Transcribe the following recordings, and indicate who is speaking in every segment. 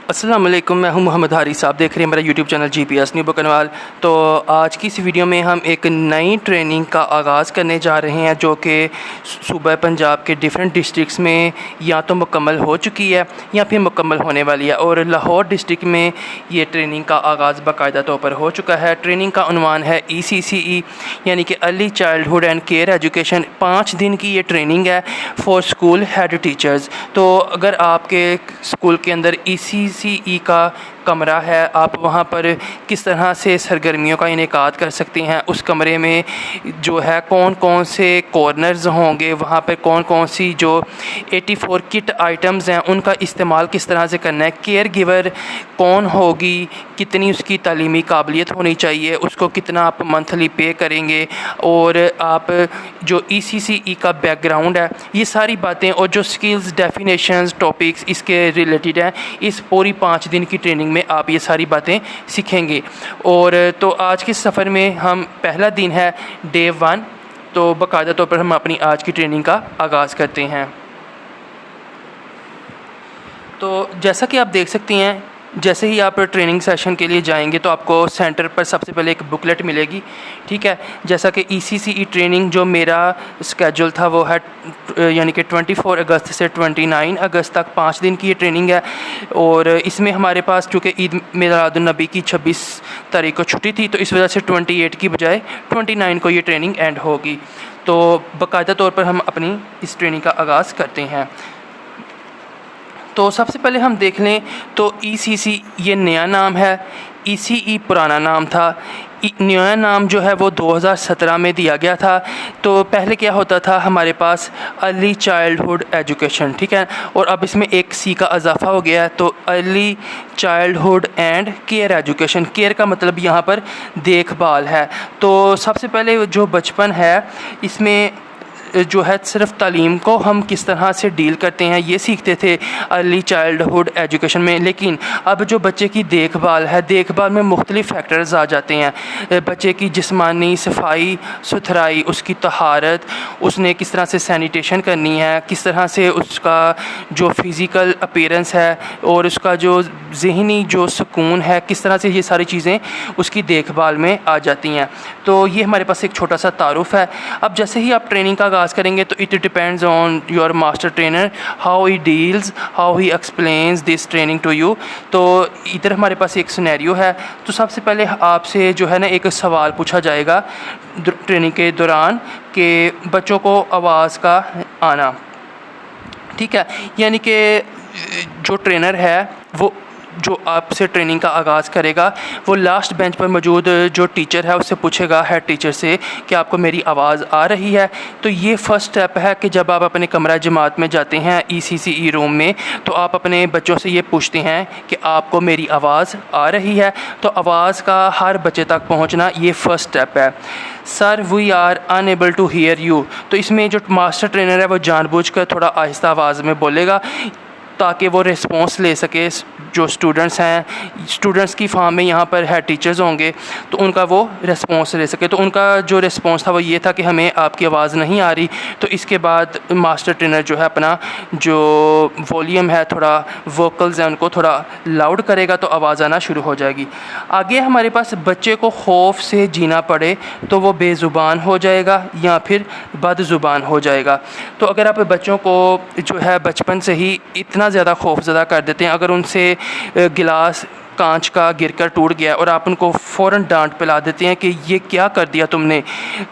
Speaker 1: अस्सलाम वालेकुम, मैं हूं मोहम्मद हारी साहब। देख रहे हैं मेरा यूट्यूब चैनल GPS न्यू बकनवाल। तो आज की इस वीडियो में हम एक नई ट्रेनिंग का आगाज़ करने जा रहे हैं जो कि सूबा पंजाब के डिफरेंट डिस्ट्रिक्ट्स में या तो मुकम्मल हो चुकी है या फिर मुकम्मल होने वाली है। और लाहौर डिस्ट्रिक्ट में ये ट्रेनिंग का आगाज़ बाकायदा तौर पर हो चुका है। ट्रेनिंग का उन्वान है ECCE यानी कि early childhood and care education. 5 दिन की ये ट्रेनिंग है फॉर स्कूल हेड टीचर्स। तो अगर आपके स्कूल के अंदर ECCE का कमरा है, आप वहाँ पर किस तरह से सरगर्मियों का इनेकाद कर सकते हैं। उस कमरे में जो है कौन कौन से कॉर्नर्स होंगे, वहाँ पर कौन कौन सी जो 84 किट आइटम्स हैं उनका इस्तेमाल किस तरह से करना है। केयर गिवर कौन होगी, कितनी उसकी तालीमी काबिलियत होनी चाहिए, उसको कितना आप मंथली पे करेंगे, और आप जो ECCE का बैकग्राउंड है, ये सारी बातें और जो स्किल्स डेफिनेशंस टॉपिक्स इसके रिलेटेड हैं, इस पूरी 5 दिन की ट्रेनिंग में आप ये सारी बातें सीखेंगे। और तो आज के सफ़र में हम पहला दिन है डे 1, तो बाकायदा तौर पर हम अपनी आज की ट्रेनिंग का आगाज़ करते हैं। तो जैसा कि आप देख सकते हैं, जैसे ही आप ट्रेनिंग सेशन के लिए जाएंगे तो आपको सेंटर पर सबसे पहले एक बुकलेट मिलेगी, ठीक है। जैसा कि ECCE ट्रेनिंग जो मेरा स्केड्यूल था वो है यानी कि 24 अगस्त से 29 अगस्त तक 5 दिन की ये ट्रेनिंग है। और इसमें हमारे पास चूँकि ईद मिलादुन्नबी की 26 तारीख को छुट्टी थी, तो इस वजह से 28 की बजाय 29 को ये ट्रेनिंग एंड होगी। तो बाकायदा तौर पर हम अपनी इस ट्रेनिंग का आगाज़ करते हैं। तो सबसे पहले हम देख लें तो ECC ये नया नाम है, ECE पुराना नाम था। नया नाम जो है वो 2017 में दिया गया था। तो पहले क्या होता था, हमारे पास अर्ली चाइल्डहुड एजुकेशन, ठीक है, और अब इसमें एक C का इजाफा हो गया है, तो early childhood and care education. Care का मतलब यहाँ पर देखभाल है। तो सबसे पहले जो बचपन है इसमें जो है सिर्फ तालीम को हम किस तरह से डील करते हैं ये सीखते थे अर्ली चाइल्डहुड एजुकेशन में। लेकिन अब जो बच्चे की देखभाल है, देखभाल में मुख्तलिफ़ फैक्टर्स आ जाते हैं। बच्चे की जिस्मानी सफाई सुथराई, उसकी तहारत, उसने किस तरह से सैनिटेशन करनी है, किस तरह से उसका जो फ़िज़िकल अपीयरेंस है और उसका जो ज़हनी जो सुकून है, किस तरह से ये सारी चीज़ें उसकी देखभाल में आ जाती हैं। तो ये हमारे पास एक छोटा सा तारुफ है। अब जैसे ही आप ट्रेनिंग का आगाज़ करेंगे तो it depends on your master trainer how he deals, how he explains this training to you. तो इधर हमारे पास एक सिनेरियो है। तो सबसे पहले आपसे जो है ना एक सवाल पूछा जाएगा ट्रेनिंग के दौरान कि बच्चों को आवाज़ का आना, ठीक है, यानी कि जो ट्रेनर है वो जो आपसे ट्रेनिंग का आगाज़ करेगा वो लास्ट बेंच पर मौजूद जो टीचर है उससे पूछेगा, हेड टीचर से, कि आपको मेरी आवाज़ आ रही है। तो ये फ़र्स्ट स्टेप है कि जब आप अपने कमरा जमात में जाते हैं ECCE रूम में, तो आप अपने बच्चों से ये पूछते हैं कि आपको मेरी आवाज़ आ रही है। तो आवाज़ का हर बच्चे तक पहुंचना ये फ़र्स्ट स्टेप है। Sir we are unable to hear you, तो इसमें जो मास्टर ट्रेनर है वो जानबूझकर थोड़ा आहिस्ता आवाज़ में बोलेगा ताकि वो रिस्पॉन्स ले सके। जो स्टूडेंट्स हैं, स्टूडेंट्स की फॉर्म में यहाँ पर हेड टीचर्स होंगे तो उनका वो रिस्पॉन्स ले सके। तो उनका जो रिस्पॉन्स था वो ये था कि हमें आपकी आवाज़ नहीं आ रही। तो इसके बाद मास्टर ट्रेनर जो है अपना जो वॉल्यूम है, थोड़ा वोकल्स हैं उनको थोड़ा लाउड करेगा तो आवाज़ आना शुरू हो जाएगी। आगे हमारे पास बच्चे को खौफ से जीना पड़े तो वो बेज़ुबान हो जाएगा या फिर बदज़ुबान हो जाएगा। तो अगर आप बच्चों को जो है बचपन से ही इतना ज़्यादा खौफज़दा कर देते हैं, अगर उनसे गिलास कांच का गिरकर टूट गया और आप उनको फ़ौरन डांट पिला देते हैं कि ये क्या कर दिया तुमने,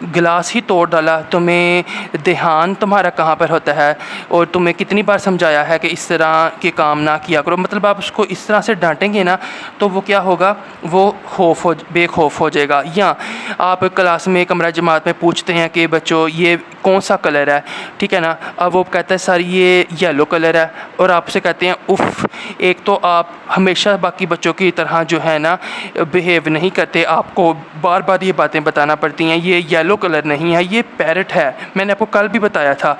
Speaker 1: गिलास ही तोड़ डाला, तुम्हें ध्यान तुम्हारा कहाँ पर होता है, और तुम्हें कितनी बार समझाया है कि इस तरह के काम ना किया करो। मतलब आप उसको इस तरह से डांटेंगे ना तो वो क्या होगा, वो बेखौफ हो जाएगा। या आप क्लास में कमरा जमात में पूछते हैं कि बच्चों ये कौन सा कलर है, ठीक है ना, अब वो कहता है सर ये येलो कलर है, और आपसे कहते हैं उफ़। एक तो आप हमेशा बाकी बच्चों की तरह जो है ना बिहेव नहीं करते, आपको बार बार ये बातें बताना पड़ती हैं, ये येलो कलर नहीं है, ये पैरेट है, मैंने आपको कल भी बताया था।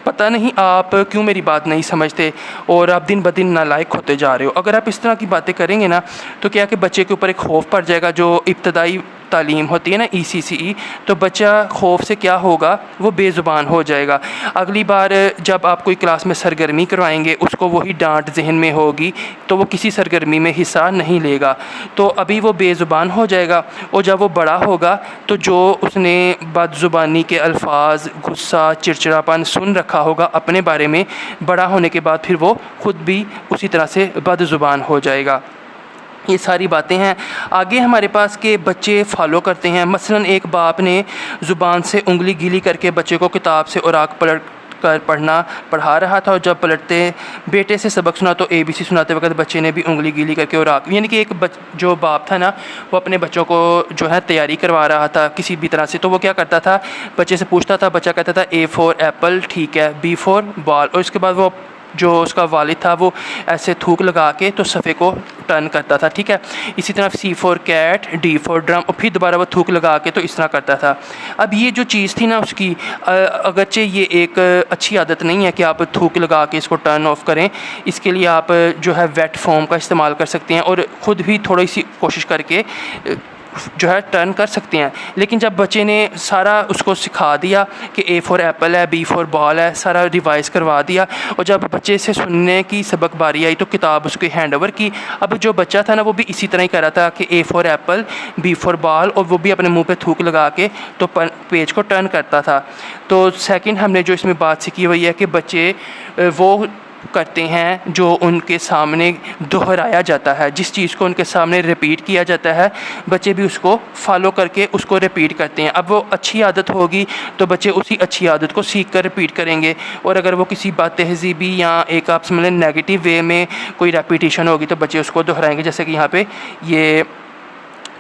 Speaker 1: पता नहीं आप क्यों मेरी बात नहीं समझते और आप दिन ब दिन नालायक होते जा रहे हो। अगर आप इस तरह की बातें करेंगे ना तो क्या कि बच्चे के ऊपर एक खौफ पड़ जाएगा। जो इब्तदाई तालीम होती है ना ECCE, तो बच्चा खौफ से क्या होगा, वो बेज़ुबान हो जाएगा। अगली बार जब आप कोई क्लास में सरगर्मी करवाएंगे उसको वही डांट जहन में होगी, तो वो किसी सरगर्मी में हिस्सा नहीं लेगा। तो अभी वो बेज़ुबान हो जाएगा, और जब वो बड़ा होगा तो जो उसने बदज़ुबानी के अल्फाज, गुस्सा, चिड़चिड़ापन सुन रखा होगा अपने बारे में, बड़ा होने के बाद फिर वो ख़ुद भी उसी तरह से बदज़ुबान हो जाएगा। ये सारी बातें हैं। आगे हमारे पास के बच्चे फ़ॉलो करते हैं। मसलन एक बाप ने ज़ुबान से उंगली गीली करके बच्चे को किताब से औराक पलट कर पढ़ा रहा था, और जब पलटते बेटे से सबक सुना तो ABC सुनाते वक्त बच्चे ने भी उंगली गीली करके औराक, यानी कि जो बाप था ना, वो अपने बच्चों को जो है तैयारी करवा रहा था किसी भी तरह से। तो वो क्या करता था, बच्चे से पूछता था, बच्चा कहता था A फॉर एप्पल, ठीक है, B फॉर बॉल, और उसके बाद वो जो उसका वालिद था वो ऐसे थूक लगा के तो सफ़े को टर्न करता था, ठीक है। इसी तरह C for cat, D for drum, और फिर दोबारा वो थूक लगा के तो इस तरह करता था। अब ये जो चीज़ थी ना उसकी, अगरचे ये एक अच्छी आदत नहीं है कि आप थूक लगा के इसको टर्न ऑफ करें, इसके लिए आप जो है वेट फॉर्म का इस्तेमाल कर सकते हैं और ख़ुद भी थोड़ी सी कोशिश करके जो है टर्न कर सकते हैं। लेकिन जब बच्चे ने सारा उसको सिखा दिया कि A फॉर एप्पल है, B फॉर बॉल है, सारा रिवाइज़ करवा दिया, और जब बच्चे से सुनने की सबक बारी आई तो किताब उसको हैंड ओवर की। अब जो बच्चा था ना वो भी इसी तरह ही कर रहा था कि A for Apple, B for ball, और वो भी अपने मुंह पे थूक लगा के तो पेज को टर्न करता था। तो सेकंड हमने जो इसमें बात सीखी वही है कि बच्चे वो करते हैं जो उनके सामने दोहराया जाता है, जिस चीज़ को उनके सामने रिपीट किया जाता है बच्चे भी उसको फॉलो करके उसको रिपीट करते हैं। अब वो अच्छी आदत होगी तो बच्चे उसी अच्छी आदत को सीख कर रिपीट करेंगे, और अगर वो किसी बात तहज़ीबी या एक आप समझ लें नेगेटिव वे में कोई रेपिटेशन होगी तो बच्चे उसको दोहराएंगे। जैसे कि यहाँ पे ये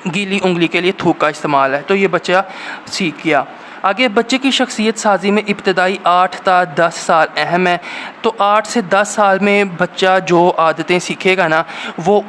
Speaker 1: गीली उंगली के लिए थूक का इस्तेमाल है, तो ये बच्चा सीख गया। आगे बच्चे की शख्सियत साजी में इब्तदाई 8 से 10 साल अहम है। तो 8 से 10 साल में बच्चा जो आदतें सीखेगा ना वो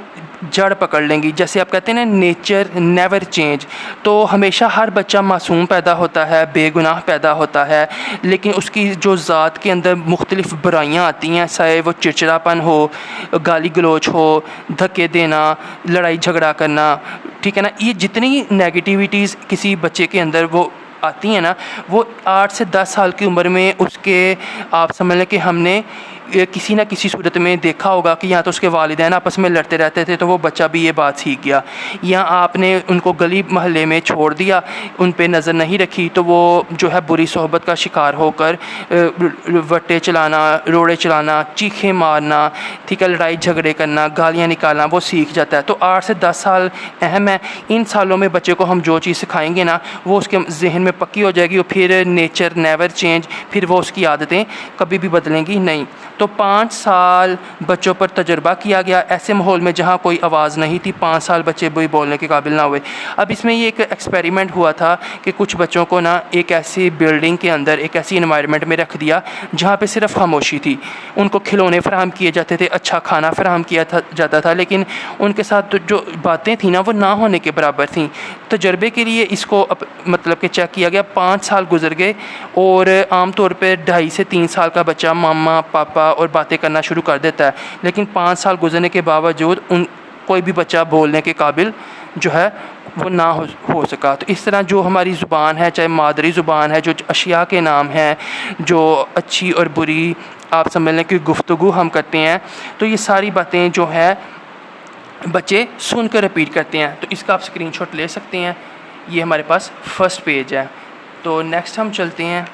Speaker 1: जड़ पकड़ लेंगी। जैसे आप कहते हैं ना, नेचर नेवर चेंज, तो हमेशा हर बच्चा मासूम पैदा होता है, बेगुनाह पैदा होता है, लेकिन उसकी जो ज़ात के अंदर मुख्तलिफ़ बुराइयाँ आती हैं, चाहे वो चिड़चिड़ापन हो, गाली गलोच हो, धक्के देना, लड़ाई झगड़ा करना, ठीक है ना, ये जितनी नेगेटिविटीज़ किसी बच्चे के अंदर वो आती हैं ना, वो 8 से 10 साल की उम्र में उसके आप समझ लें कि हमने किसी न किसी सूरत में देखा होगा कि या तो उसके वालिदैन आपस में लड़ते रहते थे तो वो बच्चा भी ये बात सीख गया, या आपने उनको गली महल्ले में छोड़ दिया, उन पे नज़र नहीं रखी तो वो जो है बुरी सोहबत का शिकार होकर वट्टे चलाना, रोड़े चलाना, चीखें मारना, ठीक है, लड़ाई झगड़े करना, गालियाँ निकालना वो सीख जाता है। तो 8 से 10 साल अहम है। इन सालों में बच्चे को हम जो चीज़ सिखाएंगे ना वो उसके जहन में पक्की हो जाएगी, और फिर नेचर नेवर चेंज, फिर वो उसकी आदतें कभी भी बदलेंगी नहीं। तो 5 साल बच्चों पर तजर्बा किया गया ऐसे माहौल में जहाँ कोई आवाज़ नहीं थी, 5 साल बच्चे भी बोलने के काबिल ना हुए। अब इसमें ये एक एक्सपेरिमेंट हुआ था कि कुछ बच्चों को ना एक ऐसी बिल्डिंग के अंदर, एक ऐसी इन्वायरमेंट में रख दिया जहाँ पे सिर्फ खामोशी थी। उनको खिलौने फराहम किए जाते थे, अच्छा खाना फराहम किया जाता था, लेकिन उनके साथ तो जो बातें थी ना वो ना होने के बराबर थी। तजर्बे के लिए इसको मतलब कि चेक किया गया। 5 साल गुजर गए और आम तौर पे 2.5 से 3 साल का बच्चा मामा पापा और बातें करना शुरू कर देता है, लेकिन 5 साल गुजरने के बावजूद कोई भी बच्चा बोलने के काबिल जो है वो ना हो सका। तो इस तरह जो हमारी ज़ुबान है, चाहे मादरी ज़ुबान है, जो अशिया के नाम हैं, जो अच्छी और बुरी आप समझ लें कि गुफ्तगू हम करते हैं, तो ये सारी बातें जो है बच्चे सुन कर रिपीट करते हैं। तो इसका आप स्क्रीनशॉट ले सकते हैं। ये हमारे पास फर्स्ट पेज है। तो नेक्स्ट हम चलते हैं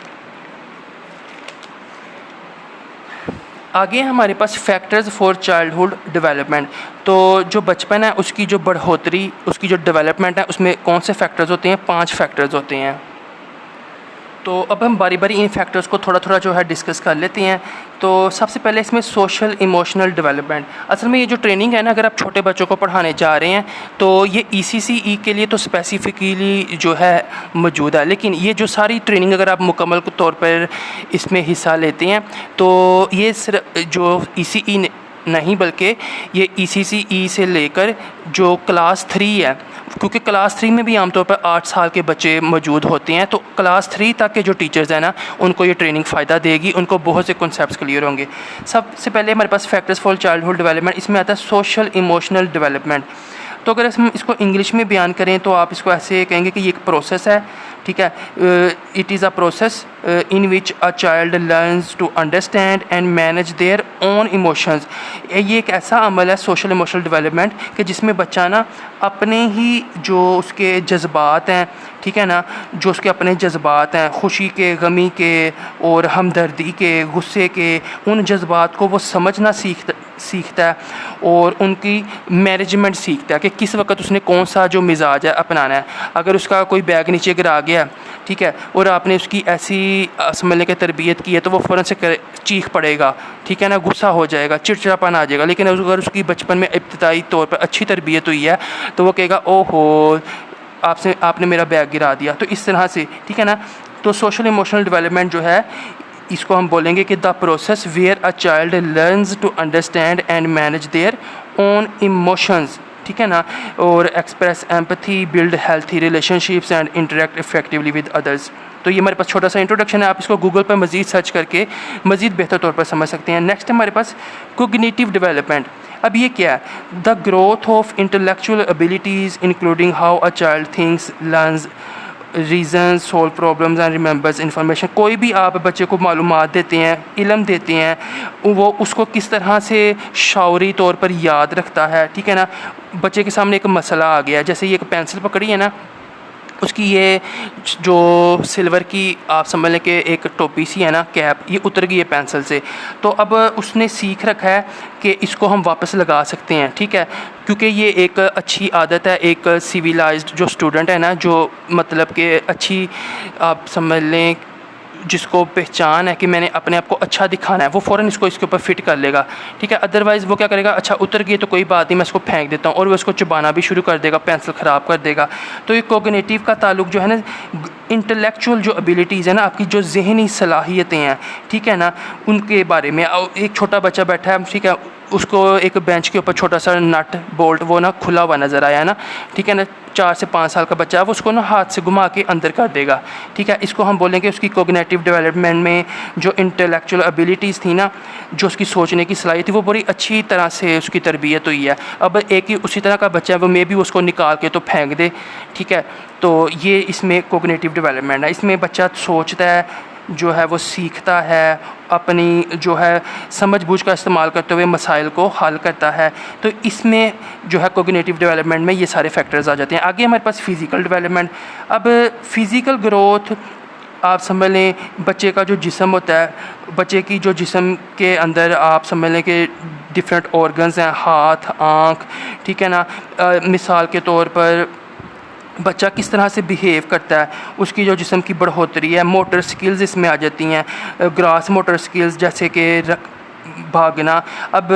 Speaker 1: आगे। हमारे पास फैक्टर्स फॉर चाइल्डहुड डेवलपमेंट। तो जो बचपन है उसकी जो बढ़ोतरी, उसकी जो डेवलपमेंट है, उसमें कौन से फैक्टर्स होते हैं? 5 फैक्टर्स होते हैं। तो अब हम बारी बारी इन फैक्टर्स को थोड़ा थोड़ा जो है डिस्कस कर लेते हैं। तो सबसे पहले इसमें सोशल इमोशनल डेवलपमेंट। असल में ये जो ट्रेनिंग है ना, अगर आप छोटे बच्चों को पढ़ाने जा रहे हैं तो ये ECCE के लिए तो स्पेसिफिकली जो है मौजूद है, लेकिन ये जो सारी ट्रेनिंग अगर आप मुकम्मल तौर पर इसमें हिस्सा लेते हैं तो ये सिर्फ जो ECE नहीं बल्कि ये ECCE से लेकर जो क्लास 3 है, क्योंकि क्लास 3 में भी आमतौर पर 8 साल के बच्चे मौजूद होते हैं, तो क्लास 3 तक के जो टीचर्स हैं ना उनको ये ट्रेनिंग फ़ायदा देगी, उनको बहुत से कॉन्सेप्ट्स क्लियर होंगे। सबसे पहले हमारे पास फैक्टर्स फॉर चाइल्डहुड डेवलपमेंट, इसमें आता है सोशल इमोशनल डेवलपमेंट। तो अगर हम इसको इंग्लिश में बयान करें तो आप इसको ऐसे कहेंगे कि ये एक प्रोसेस है, ठीक है। It is a process in which a child learns to understand and manage their own emotions. ये एक ऐसा अमल है सोशल इमोशनल डेवलपमेंट कि जिसमें बच्चा ना अपने ही जो उसके जज्बात हैं, ठीक है ना, जो उसके अपने जज्बात हैं, खुशी के, गमी के और हमदर्दी के, गुस्से के, उन जज्बात को वो समझना सीखता है और उनकी मैनेजमेंट सीखता है कि किस वक्त उसने कौन सा जो मिजाज है अपनाना है। अगर उसका कोई बैग नीचे गिरा गया, ठीक है, और आपने उसकी ऐसी समझने की तरबियत की है तो वो फ़ौरन से चीख पड़ेगा, ठीक है ना, गुस्सा हो जाएगा, चिड़चिड़ापन आ जाएगा। लेकिन अगर उसकी बचपन में इब्तदाई तौर पर अच्छी तरबियत हुई है तो वो कहेगा ओहो आपने मेरा बैग गिरा दिया। तो इस तरह से, ठीक है ना। तो सोशल इमोशनल डेवलपमेंट जो है इसको हम बोलेंगे कि the process where a child learns to understand and manage their own emotions, ठीक है ना, और express empathy, build healthy relationships and interact effectively with others. तो ये हमारे पास छोटा सा इंट्रोडक्शन है, आप इसको गूगल पर मज़ीद सर्च करके मज़ीद बेहतर तौर पर समझ सकते हैं। नेक्स्ट हमारे पास कोग्निटिव डेवलपमेंट। अब ये क्या है? The growth of intellectual abilities including how a child thinks, learns, reason, solve problems and remembers information. कोई भी आप बच्चे को मालूमात देते हैं, इल्म देते हैं, वो उसको किस तरह से शौरी तौर पर याद रखता है, ठीक है ना। बच्चे के सामने एक मसला आ गया, जैसे ये एक पेंसिल पकड़ी है ना, उसकी ये जो सिल्वर की आप समझ लें कि एक टोपी सी है ना, कैप, ये उतर गई है पेंसिल से। तो अब उसने सीख रखा है कि इसको हम वापस लगा सकते हैं, ठीक है, क्योंकि ये एक अच्छी आदत है। एक सिविलाइज्ड जो स्टूडेंट है ना, जो मतलब कि अच्छी आप समझ लें जिसको पहचान है कि मैंने अपने आप को अच्छा दिखाना है, वो फ़ौरन इसको इसके ऊपर फिट कर लेगा, ठीक है। अदरवाइज़ वो क्या करेगा, अच्छा उतर गई तो कोई बात नहीं, मैं इसको फेंक देता हूँ, और वो इसको चबाना भी शुरू कर देगा, पेंसिल ख़राब कर देगा। तो ये कोग्निटिव का ताल्लुक जो है ना, इंटेलेक्चुअल जो एबिलिटीज़ है ना, आपकी जो ज़हनी सलाहियतें हैं, ठीक है ना, उनके बारे में। एक छोटा बच्चा बैठा है, ठीक है, उसको एक बेंच के ऊपर छोटा सा नट बोल्ट वो ना खुला हुआ नज़र आया ना, ठीक है ना, 4 से 5 साल का बच्चा है, वो उसको ना हाथ से घुमा के अंदर कर देगा, ठीक है। इसको हम बोलेंगे उसकी कोग्निटिव डेवलपमेंट में जो इंटेलेक्चुअल एबिलिटीज़ थी ना, जो उसकी सोचने की सलाहियत थी, वो बड़ी अच्छी तरह से उसकी तरबियत हुई है। अब एक ही उसी तरह का बच्चा है, वो मे भी उसको निकाल के तो फेंक दे, ठीक है। तो ये इसमें कोग्निटिव डेवलपमेंट है। इसमें बच्चा सोचता है, जो है वो सीखता है, अपनी जो है समझ बूझ का इस्तेमाल करते हुए मसाइल को हल करता है। तो इसमें जो है कोग्निटिव डेवलपमेंट में ये सारे फैक्टर्स आ जाते हैं। आगे हमारे पास फ़िज़िकल डेवलपमेंट। अब फ़िज़िकल ग्रोथ आप समझ लें, बच्चे का जो जिस्म होता है, बच्चे की जो जिस्म के अंदर आप समझ लें कि डिफरेंट ऑर्गन्स हैं, हाथ, आँख, ठीक है ना। मिसाल के तौर पर बच्चा किस तरह से बिहेव करता है, उसकी जो जिस्म की बढ़ोतरी है, मोटर स्किल्स इसमें आ जाती हैं, ग्रास मोटर स्किल्स जैसे कि भागना। अब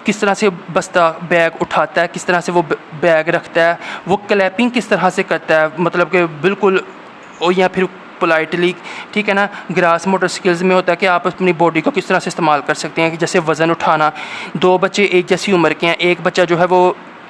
Speaker 1: किस तरह से बस्ता बैग उठाता है, किस तरह से वो बैग रखता है, वो क्लैपिंग किस तरह से करता है, मतलब कि बिल्कुल या फिर पोलाइटली, ठीक है ना। ग्रास मोटर स्किल्स में होता है कि आप अपनी बॉडी को किस तरह से इस्तेमाल कर सकते हैं, कि जैसे वज़न उठाना। 2 बच्चे एक जैसी उम्र के हैं, एक बच्चा जो है वो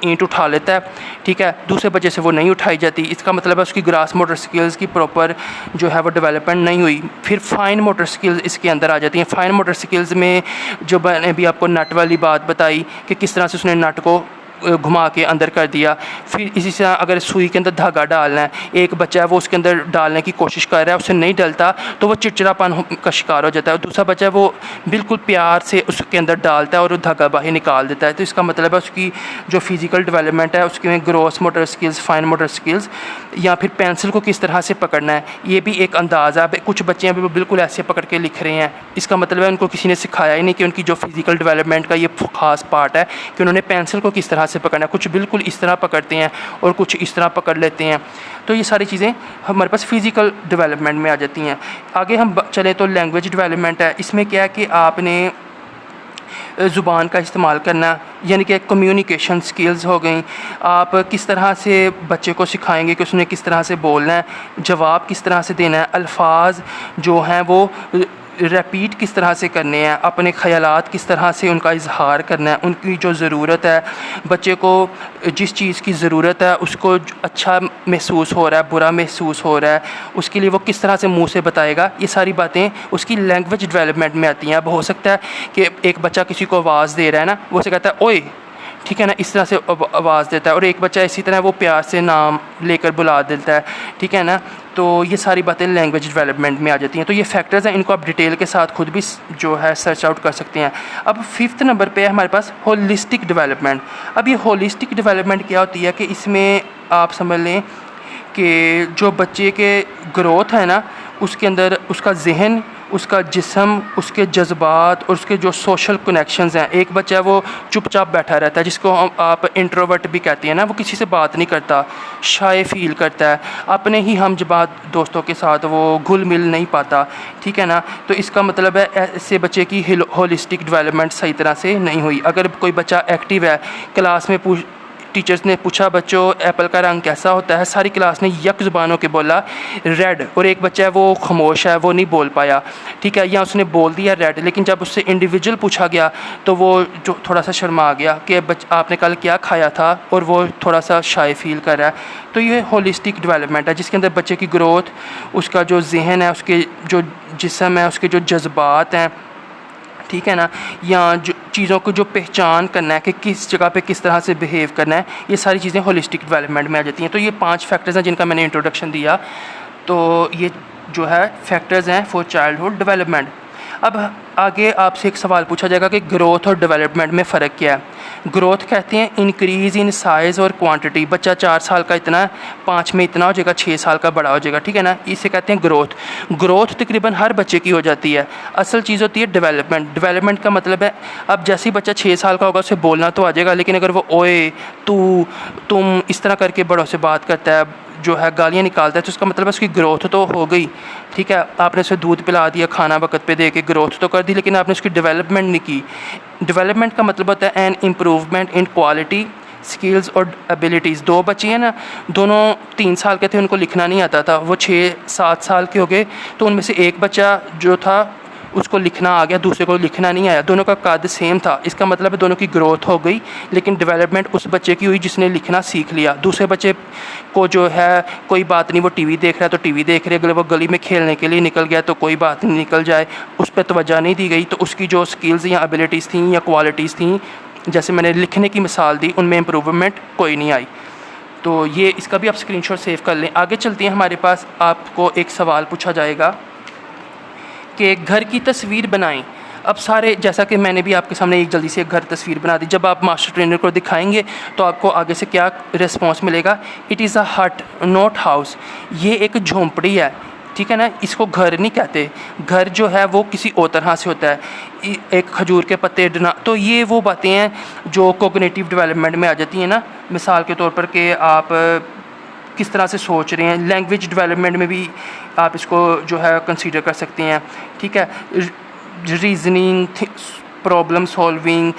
Speaker 1: ईंट उठा लेता है, ठीक है, दूसरे बच्चे से वो नहीं उठाई जाती। इसका मतलब है उसकी ग्रास मोटर स्किल्स की प्रॉपर जो है वो डेवलपमेंट नहीं हुई। फिर फाइन मोटर स्किल्स इसके अंदर आ जाती हैं। फाइन मोटर स्किल्स में जो मैंने अभी आपको नट वाली बात बताई कि किस तरह से उसने नट को घुमा के अंदर कर दिया। फिर इसी से अगर सुई के अंदर धागा डालना है, एक बच्चा है वो उसके अंदर डालने की कोशिश कर रहा है, उससे नहीं डलता तो वो चिड़चिड़ापन का शिकार हो जाता है, और दूसरा बच्चा है वो बिल्कुल प्यार से उसके अंदर डालता है और वो धागा बाहर निकाल देता है। तो इसका मतलब है उसकी जो फिज़िकल डेवलपमेंट है उसके में gross motor skills, fine motor skills, या फिर पेंसिल को किस तरह से पकड़ना है, ये भी एक अंदाज़ा है। कुछ बच्चे हैं वो बिल्कुल ऐसे पकड़ के लिख रहे हैं, इसका मतलब है उनको किसी ने सिखाया ही नहीं कि उनकी जो फिज़िकल डेवलपमेंट का ये ख़ास पार्ट है कि उन्होंने पेंसिल को किस तरह से पकड़ना है। कुछ बिल्कुल इस तरह पकड़ते हैं और कुछ इस तरह पकड़ लेते हैं। तो ये सारी चीज़ें हमारे पास फ़िज़िकल डेवलपमेंट में आ जाती हैं। आगे हम चले तो लैंग्वेज डेवलपमेंट है। इसमें क्या है कि आपने ज़ुबान का इस्तेमाल करना, यानी कि कम्युनिकेशन स्किल्स हो गई। आप किस तरह से बच्चे को सिखाएंगे कि उसने किस तरह से बोलना है, जवाब किस तरह से देना है, अल्फाज जो हैं वो रिपीट किस तरह से करने हैं, अपने ख़यालात किस तरह से उनका इजहार करना है, उनकी जो ज़रूरत है, बच्चे को जिस चीज़ की ज़रूरत है उसको अच्छा महसूस हो रहा है, बुरा महसूस हो रहा है, उसके लिए वो किस तरह से मुंह से बताएगा, ये सारी बातें उसकी लैंग्वेज डेवलपमेंट में आती हैं। अब हो सकता है कि एक बच्चा किसी को आवाज़ दे रहा है ना, वो से कहता है ओए, ठीक है ना, इस तरह से आवाज़ देता है। और एक बच्चा इसी तरह वो प्यार से नाम लेकर बुला देता है, ठीक है ना। तो ये सारी बातें लैंग्वेज डेवलपमेंट में आ जाती हैं। तो ये फैक्टर्स हैं, इनको आप डिटेल के साथ खुद भी जो है सर्च आउट कर सकते हैं। अब 5th नंबर पे है हमारे पास होलिस्टिक डेवलपमेंट। अब ये होलिस्टिक डेवलपमेंट क्या होती है कि इसमें आप समझ लें कि जो बच्चे के ग्रोथ है ना, उसके अंदर उसका जहन, उसका जिस्म, उसके जज्बात और उसके जो सोशल कनेक्शंस हैं। एक बच्चा है वो चुपचाप बैठा रहता है, जिसको हम आप इंट्रोवर्ट भी कहते हैं ना, वो किसी से बात नहीं करता, शाय फील करता है, अपने ही हम जबात दोस्तों के साथ वो घुल मिल नहीं पाता, ठीक है ना। तो इसका मतलब है ऐसे बच्चे की होलिस्टिक डेवलपमेंट सही तरह से नहीं हुई। अगर कोई बच्चा एक्टिव है, क्लास में टीचर्स ने पूछा बच्चों एप्पल का रंग कैसा होता है, सारी क्लास ने यक ज़ुबानों के बोला रेड, और एक बच्चा है वो खामोश है, वो नहीं बोल पाया, ठीक है, या उसने बोल दिया रेड, लेकिन जब उससे इंडिविजुअल पूछा गया तो वो जो थोड़ा सा शर्मा गया कि आपने कल क्या खाया था, और वो थोड़ा सा शाय फील कर रहा है। तो ये होलिस्टिक डेवलपमेंट है, जिसके अंदर बच्चे की ग्रोथ, उसका जो जहन है, उसके जो जिस्म है, उसके जो जज्बात हैं, ठीक है ना, या जो चीज़ों को जो पहचान करना है कि किस जगह पे किस तरह से बिहेव करना है, ये सारी चीज़ें होलिस्टिक डेवलपमेंट में आ जाती हैं। तो ये 5 फैक्टर्स हैं जिनका मैंने इंट्रोडक्शन दिया। तो ये जो है फैक्टर्स हैं फॉर चाइल्डहुड डेवलपमेंट। अब आगे आपसे एक सवाल पूछा जाएगा कि ग्रोथ और डेवलपमेंट में फ़र्क क्या है। ग्रोथ कहते हैं इंक्रीज़ इन साइज़ और क्वांटिटी। बच्चा 4 साल का इतना, 5 में इतना हो जाएगा, 6 साल का बड़ा हो जाएगा, ठीक है ना, इसे कहते हैं ग्रोथ। ग्रोथ तकरीबन हर बच्चे की हो जाती है। असल चीज़ होती है डेवलपमेंट। डेवलपमेंट का मतलब है अब जैसे ही बच्चा 6 साल का होगा उसे बोलना तो आ जाएगा, लेकिन अगर वो ओए, तू, तुम इस तरह करके बड़ों से बात करता है, जो है गालियाँ निकालता है, तो उसका मतलब है उसकी ग्रोथ तो हो गई, ठीक है। आपने उसे दूध पिला दिया, खाना वक्त पे दे के ग्रोथ तो कर दी, लेकिन आपने उसकी डेवलपमेंट नहीं की। डेवलपमेंट का मतलब होता है an improvement in quality, skills और एबिलिटीज़। 2 बच्चे हैं ना, दोनों 3 साल के थे, उनको लिखना नहीं आता था, वो 6-7 साल के हो गए, तो उनमें से एक बच्चा जो था उसको लिखना आ गया, दूसरे को लिखना नहीं आया, दोनों का कद सेम था। इसका मतलब है दोनों की ग्रोथ हो गई, लेकिन डेवलपमेंट उस बच्चे की हुई जिसने लिखना सीख लिया। दूसरे बच्चे को जो है कोई बात नहीं, वो टीवी देख रहा है तो टीवी देख रहे, अगर वो गली में खेलने के लिए निकल गया तो कोई बात नहीं, निकल जाए, उस पर तवज्जो नहीं दी गई, तो उसकी जो स्किल्स या एबिलिटीज़ थी या क्वालिटीज़ थी, जैसे मैंने लिखने की मिसाल दी, उनमें इम्प्रूवमेंट कोई नहीं आई। तो ये इसका भी आप स्क्रीनशॉट सेव कर लें। आगे चलते हैं, हमारे पास आपको एक सवाल पूछा जाएगा कि घर की तस्वीर बनाएं। अब सारे, जैसा कि मैंने भी आपके सामने एक जल्दी से एक घर तस्वीर बना दी, जब आप मास्टर ट्रेनर को दिखाएंगे तो आपको आगे से क्या रिस्पॉन्स मिलेगा, इट इज़ अ हट नॉट हाउस। ये एक झोंपड़ी है, ठीक है ना, इसको घर नहीं कहते। घर जो है वो किसी और तरह से होता है, एक खजूर के पत्ते डना। तो ये वो बातें हैं जो कोग्निटिव डेवलपमेंट में आ जाती हैं ना, मिसाल के तौर पर कि आप किस तरह से सोच रहे हैं। लैंग्वेज डेवलपमेंट में भी आप इसको जो है कंसीडर कर सकते हैं, ठीक है। Reasoning, problem solving,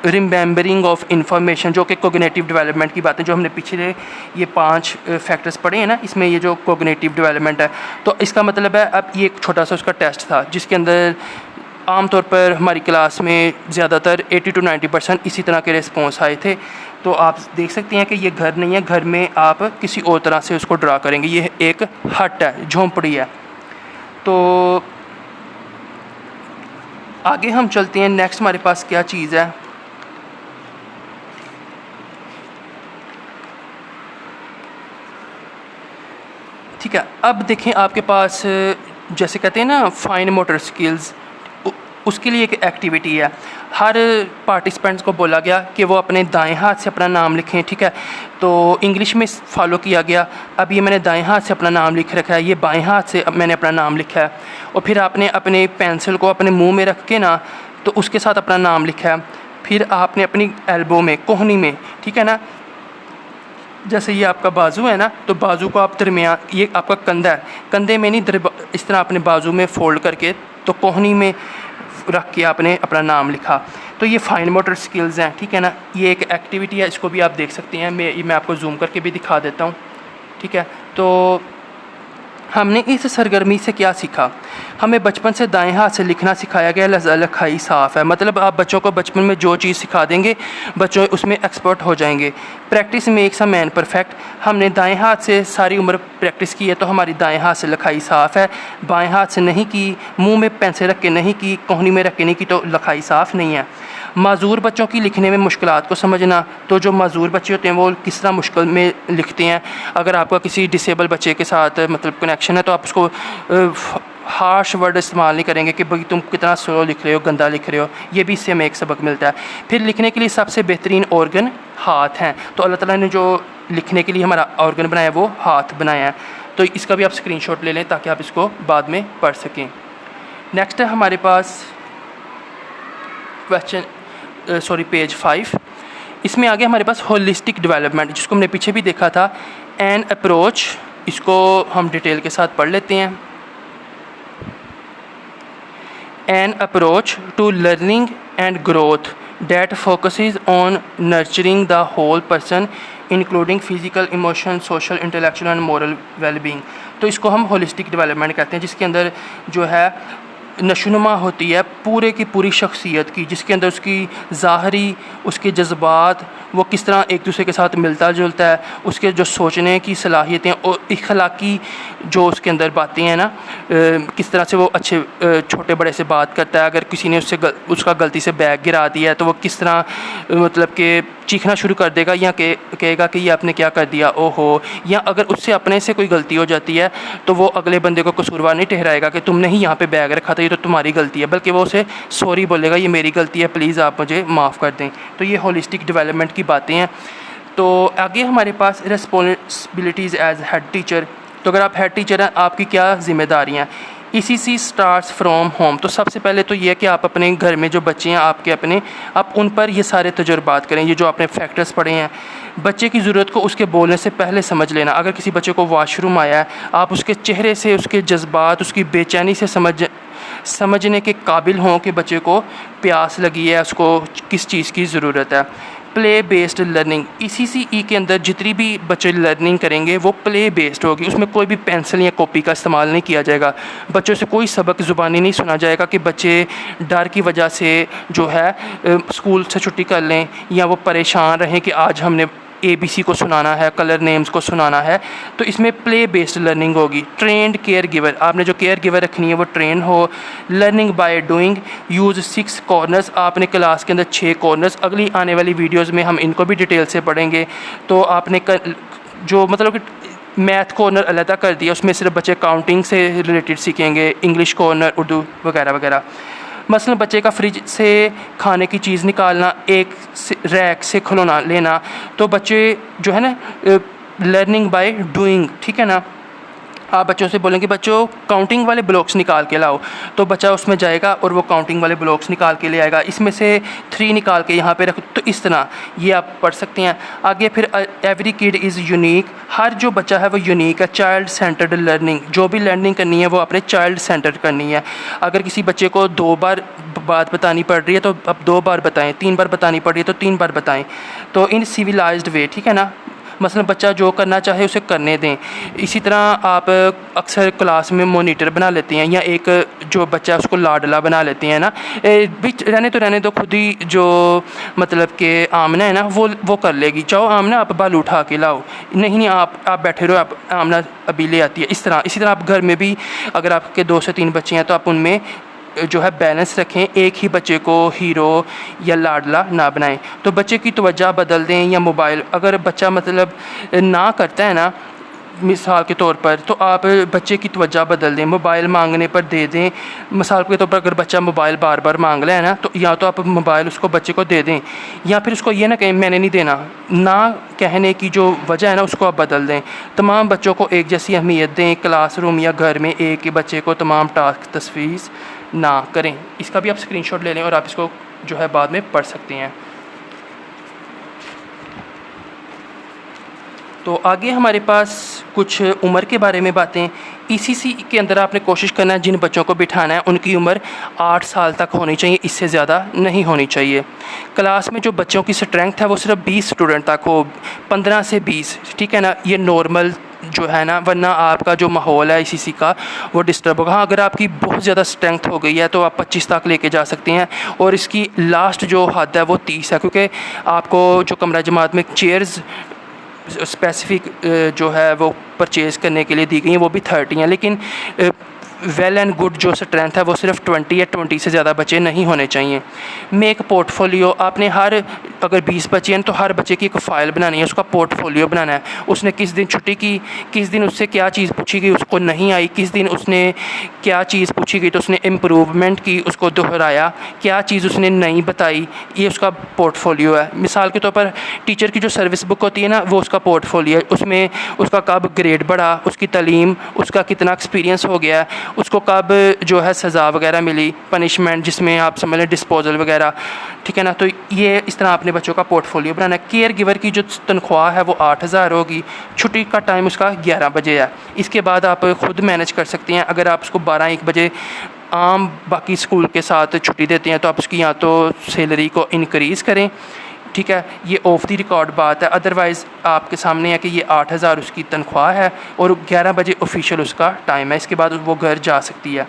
Speaker 1: remembering of information, जो कि कोग्निटिव डेवलपमेंट की बातें जो हमने पिछले ये 5 फैक्टर्स पढ़े हैं ना, इसमें ये जो कोग्निटिव डेवलपमेंट है, तो इसका मतलब है अब ये एक छोटा सा उसका टेस्ट था, जिसके अंदर आमतौर पर हमारी क्लास में ज़्यादातर 80 to 90% इसी तरह के रिस्पॉन्स आए थे। तो आप देख सकते हैं कि ये घर नहीं है, घर में आप किसी और तरह से उसको ड्रा करेंगे। ये एक हट है, झोंपड़ी है। तो आगे हम चलते हैं, नेक्स्ट हमारे पास क्या चीज़ है, ठीक है। अब देखें आपके पास जैसे कहते हैं ना फाइन मोटर स्किल्स, उसके लिए एक एक्टिविटी है। हर पार्टिसिपेंट्स को बोला गया कि वो अपने दाएं हाथ से अपना नाम लिखें, ठीक है। तो इंग्लिश में फॉलो किया गया। अब ये मैंने दाएं हाथ से अपना नाम लिख रखा है, ये बाएं हाथ से अब मैंने अपना नाम लिखा है, और फिर आपने अपने पेंसिल को अपने मुंह में रख के ना, तो उसके साथ अपना नाम लिखा है। फिर आपने अपनी एल्बो में, कोहनी में, ठीक है ना, जैसे ये आपका बाजू है ना, तो बाजू को आप दरमियान, ये आपका कंधा है, कंधे में नहीं, इस तरह अपने बाजू में फोल्ड करके तो कोहनी में रख के आपने अपना नाम लिखा। तो ये फाइन मोटर स्किल्स हैं, ठीक है ना। ये एक एक्टिविटी है, इसको भी आप देख सकते हैं। मैं आपको जूम करके भी दिखा देता हूँ, ठीक है। तो हमने इस सरगर्मी से क्या सीखा, हमें बचपन से दाएं हाथ से लिखना सिखाया गया। लिखाई साफ़ है, मतलब आप बच्चों को बचपन में जो चीज़ सिखा देंगे बच्चों उसमें एक्सपर्ट हो जाएंगे। Practice makes a man perfect, हमने दाएं हाथ से सारी उम्र प्रैक्टिस की है, तो हमारी दाएं हाथ से लिखाई साफ़ है। बाएं हाथ से नहीं की, मुंह में पेंसिल रख के नहीं की, कोहनी में रख के नहीं की, तो लिखाई साफ़ नहीं है। माजूर बच्चों की लिखने में मुश्किलात को समझना, तो जो माजूर बच्चे होते हैं वो किस तरह मुश्किल में लिखते हैं। अगर आपका किसी डिसेबल बच्चे के साथ मतलब कनेक्शन है तो आप उसको हार्श वर्ड इस्तेमाल नहीं करेंगे कि भाई तुम कितना स्लो लिख रहे हो, गंदा लिख रहे हो। ये भी इससे हमें एक सबक मिलता है। फिर लिखने के लिए सबसे बेहतरीन ऑर्गन हाथ हैं, तो अल्लाह ताला ने जो लिखने के लिए हमारा ऑर्गन बनाया वो हाथ बनाया है। तो इसका भी आप स्क्रीनशॉट ले लें ताकि आप इसको बाद में पढ़ सकें। नेक्स्ट है हमारे पास पेज 5। इसमें आगे हमारे पास होलिस्टिक डेवलपमेंट, जिसको हमने पीछे भी देखा था। एन अप्रोच, इसको हम डिटेल के साथ पढ़ लेते हैं। An approach to learning and growth that focuses on nurturing the whole person including physical, emotional, social, intellectual and moral well-being। तो इसको हम होलिस्टिक डेवलपमेंट कहते हैं, जिसके अंदर जो है नशोनुमा होती है पूरे की पूरी शख्सियत की, जिसके अंदर उसकी ज़ाहरी, उसके जज्बात, वो किस तरह एक दूसरे के साथ मिलता जुलता है, उसके जो सोचने की सलाहियतें और अखलाकी जो उसके अंदर बातें हैं ना, किस तरह से वो अच्छे छोटे बड़े से बात करता है। अगर किसी ने उसका गलती से बैग गिरा दिया है तो वो किस तरह मतलब कि चीखना शुरू कर देगा या कहेगा कि ये आपने क्या कर दिया, ओहो। या अगर उससे अपने से कोई गलती हो जाती है तो वो अगले बंदे को कसूरवार नहीं ठहराएगा कि तुमने ही यहाँ पे बैग रखा था, ये तो तुम्हारी गलती है, बल्कि वो उसे सॉरी बोलेगा, ये मेरी गलती है, प्लीज़ आप मुझे माफ़ कर दें। तो ये होलिस्टिक डेवलपमेंट की बातें हैं। तो आगे हमारे पास रिस्पॉन्सिबिलिटीज़ एज हेड टीचर। तो अगर आप हेड टीचर हैं, आपकी क्या ज़िम्मेदारियाँ। ECC starts from home. तो सबसे पहले तो ये है कि आप अपने घर में जो बच्चे हैं आपके अपने, आप उन पर ये सारे तजुर्बात करें। ये जो आपने फैक्टर्स पढ़े हैं, बच्चे की ज़रूरत को उसके बोलने से पहले समझ लेना। अगर किसी बच्चे को वॉशरूम आया है, आप उसके चेहरे से उसके जज्बात, उसकी बेचैनी से समझने के काबिल हों कि बच्चे को प्यास लगी है, उसको किस चीज़ की ज़रूरत है। प्ले बेस्ड लर्निंग, ECCE के अंदर जितनी भी बच्चे लर्निंग करेंगे वो प्ले बेस्ड होगी। उसमें कोई भी पेंसिल या कॉपी का इस्तेमाल नहीं किया जाएगा। बच्चों से कोई सबक ज़ुबानी नहीं सुना जाएगा कि बच्चे डर की वजह से जो है स्कूल से छुट्टी कर लें या वो परेशान रहें कि आज हमने ABC को सुनाना है, कलर नेम्स को सुनाना है। तो इसमें प्ले बेस्ड लर्निंग होगी। ट्रेंड केयर गिवर, आपने जो केयर गिवर रखनी है वो ट्रेन हो। Learning by doing, use 6 corners, आपने क्लास के अंदर 6 कॉर्नर्स, अगली आने वाली वीडियोज़ में हम इनको भी डिटेल से पढ़ेंगे। तो आपने जो मतलब कि मैथ कॉर्नर अलग कर दिया, उसमें सिर्फ बच्चे काउंटिंग से रिलेटेड सीखेंगे, इंग्लिश कॉर्नर, उर्दू वगैरह वगैरह। मसलन बच्चे का फ्रिज से खाने की चीज़ निकालना, एक रैक से खिलौना लेना। तो बच्चे जो है ना लर्निंग बाय डूइंग, ठीक है ना। आप बच्चों से बोलेंगे बच्चों काउंटिंग वाले ब्लॉक्स निकाल के लाओ, तो बच्चा उसमें जाएगा और वो काउंटिंग वाले ब्लॉक्स निकाल के ले आएगा। इसमें से 3 निकाल के यहाँ पे रख, तो इस तरह ये आप पढ़ सकते हैं। आगे फिर एवरी किड इज़ यूनिक, हर जो बच्चा है वो यूनिक है। चाइल्ड सेंटर्ड लर्निंग, जो भी लर्निंग करनी है वो अपने चाइल्ड सेंटर्ड करनी है। अगर किसी बच्चे को 2 बार बात बतानी पड़ रही है तो अब 2 बार बताएं, 3 बार बतानी पड़ रही है तो 3 बार बताएं। तो इन सिविलाइज्ड वे, ठीक है ना। मसलन बच्चा जो करना चाहे उसे करने दें। इसी तरह आप अक्सर क्लास में मॉनिटर बना लेते हैं या एक जो बच्चा उसको लाडला बना लेते हैं ना, रहने दो खुद ही जो मतलब कि आमना है ना वो कर लेगी। चाहो आमना आप बाल उठा के लाओ, नहीं आप बैठे रहो, आप आमना अभी ले आती है। इसी तरह आप घर में भी अगर आपके 2 से 3 बच्चे हैं तो आप उनमें जो है बैलेंस रखें, एक ही बच्चे को हीरो या लाडला ना बनाएं। तो बच्चे की तवज्जो बदल दें या मोबाइल, अगर बच्चा मतलब ना करता है ना मिसाल के तौर पर, तो आप बच्चे की तवज्जो बदल दें, मोबाइल मांगने पर दे दें। मिसाल के तौर पर अगर बच्चा मोबाइल बार बार मांग रहा है ना, तो या तो आप मोबाइल उसको बच्चे को दे दें या फिर उसको ये ना कहें मैंने नहीं देना। ना कहने की जो वजह है ना उसको आप बदल दें। तमाम बच्चों को एक जैसी अहमियत दें। क्लासरूम या घर में एक ही बच्चे को तमाम टास्क तस्वीज़ ना करें। इसका भी आप स्क्रीनशॉट ले लें और आप इसको जो है बाद में पढ़ सकते हैं। तो आगे हमारे पास कुछ उम्र के बारे में बातें। ECC के अंदर आपने कोशिश करना है जिन बच्चों को बिठाना है उनकी उम्र 8 साल तक होनी चाहिए, इससे ज़्यादा नहीं होनी चाहिए। क्लास में जो बच्चों की स्ट्रेंथ है वो सिर्फ 20 स्टूडेंट तक हो, 15 से 20, ठीक है ना। ये नॉर्मल जो है ना, वरना आपका जो माहौल है ECC का वो डिस्टर्ब होगा। हाँ, अगर आपकी बहुत ज़्यादा स्ट्रेंथ हो गई है तो आप 25 तक लेके जा सकते हैं और इसकी लास्ट जो हद है वो 30 है, क्योंकि आपको जो कमरा जमात में चेयर्स स्पेसिफिक जो है वो परचेज़ करने के लिए दी गई हैं वो भी 30 हैं। लेकिन वेल एंड गुड जो स्ट्रेंथ है वो सिर्फ 20 या 20 से ज़्यादा बच्चे नहीं होने चाहिए। मेक पोर्टफोलियो, आपने हर अगर 20 बच्चे हैं तो हर बच्चे की एक फ़ाइल बनानी है, उसका पोर्टफोलियो बनाना है। उसने किस दिन छुट्टी की, किस दिन उससे क्या चीज़ पूछी गई उसको नहीं आई, किस दिन उसने क्या चीज़ पूछी गई तो उसने इम्प्रूवमेंट की, उसको दोहराया, क्या चीज़ उसने नहीं बताई, ये उसका पोर्टफोलियो है। मिसाल के तौर पर टीचर की जो सर्विस बुक होती है ना, वो उसका पोर्टफोलियो है। उसमें उसका कब ग्रेड बढ़ा, उसकी तालीम, उसका कितना एक्सपीरियंस हो गया, उसको कब जो है सज़ा वगैरह मिली, पनिशमेंट जिसमें आप समझ लें डिस्पोजल वगैरह, ठीक है ना। तो ये इस तरह अपने बच्चों का पोर्टफोलियो बनाना है। केयर गिवर की जो तनख्वाह है वो 8,000 होगी, छुट्टी का टाइम उसका 11 बजे है। इसके बाद आप खुद मैनेज कर सकती हैं। अगर आप उसको 12-1 बजे आम बाकी स्कूल के साथ छुट्टी देते हैं तो आप उसकी या तो सैलरी को इनक्रीज़ करें, ठीक है, ये ऑफ द रिकॉर्ड बात है। अदरवाइज़ आपके सामने है कि ये 8,000 उसकी तनख्वाह है और 11 बजे ऑफिशियल उसका टाइम है। इसके बाद वो घर जा सकती है।